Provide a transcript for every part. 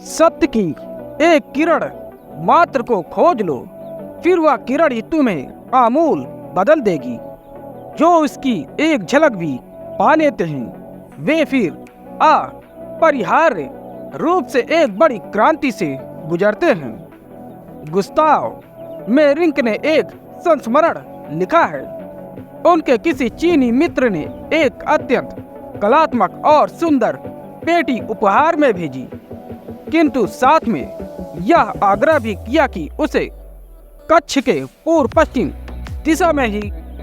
सत्य की एक किरण मात्र को खोज लो, फिर वह किरण ही तुम्हें आमूल बदल देगी। जो इसकी एक झलक भी पा लेते हैं वे फिर अपरिहार्य रूप से एक बड़ी क्रांति से गुजरते हैं। गुस्ताव मेरिंक ने एक संस्मरण लिखा है। उनके किसी चीनी मित्र ने एक अत्यंत कलात्मक और सुंदर पेटी उपहार में भेजी, किंतु साथ में यह आग्रह भी किया कि उसे कच्छ के पूर्व पश्चिम दिशा में ही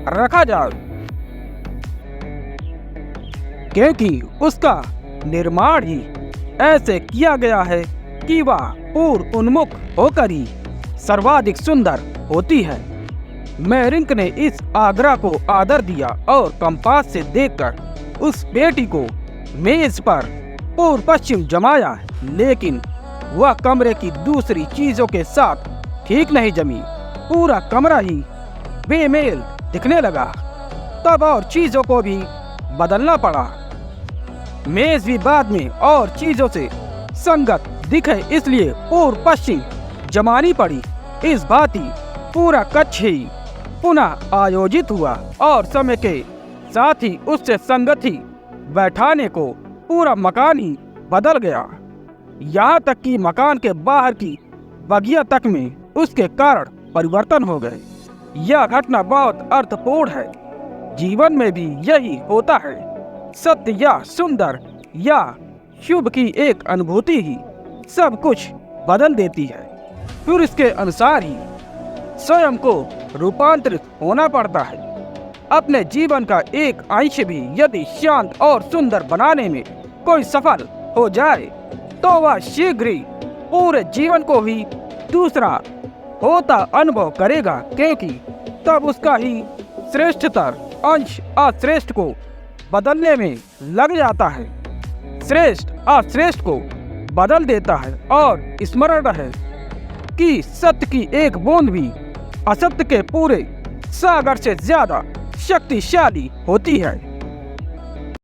रखा जाए, क्योंकि उसका निर्माण ही ऐसे किया गया है कि वह पूर्व उन्मुख होकर ही सर्वाधिक सुंदर होती है। मेरिंक ने इस आग्रह को आदर दिया और कंपास से देखकर उस पेटी को मेज पर पूर्व पश्चिम जमाया, लेकिन वह कमरे की दूसरी चीजों के साथ ठीक नहीं जमी। पूरा कमरा ही बेमेल दिखने लगा। तब और चीजों को भी बदलना पड़ा। मेज भी बाद में और चीजों से संगत दिखे, इसलिए पूर्व पश्चिम जमानी पड़ी। इस भांति पूरा कक्ष ही पुनः आयोजित हुआ और समय के साथ ही उससे संगत ही बैठाने को पूरा मकान ही बदल गया। यहाँ तक कि मकान के बाहर की बगिया तक में उसके कारण परिवर्तन हो गए। यह घटना बहुत अर्थपूर्ण है। जीवन में भी यही होता है। सत्य या सुंदर या शुभ की एक अनुभूति ही सब कुछ बदल देती है। फिर इसके अनुसार ही स्वयं को रूपांतरित होना पड़ता है। अपने जीवन का एक अंश भी यदि शांत और सुंदर बनाने में कोई सफल हो जाए तो वह शीघ्र ही पूरे जीवन को ही दूसरा होता अनुभव करेगा, क्योंकि तब उसका ही श्रेष्ठतर अंश अश्रेष्ठ को बदलने में लग जाता है। श्रेष्ठ अश्रेष्ठ को बदल देता है और स्मरण है कि सत्य की एक बूंद भी असत्य के पूरे सागर से ज्यादा शक्तिशाली होती है।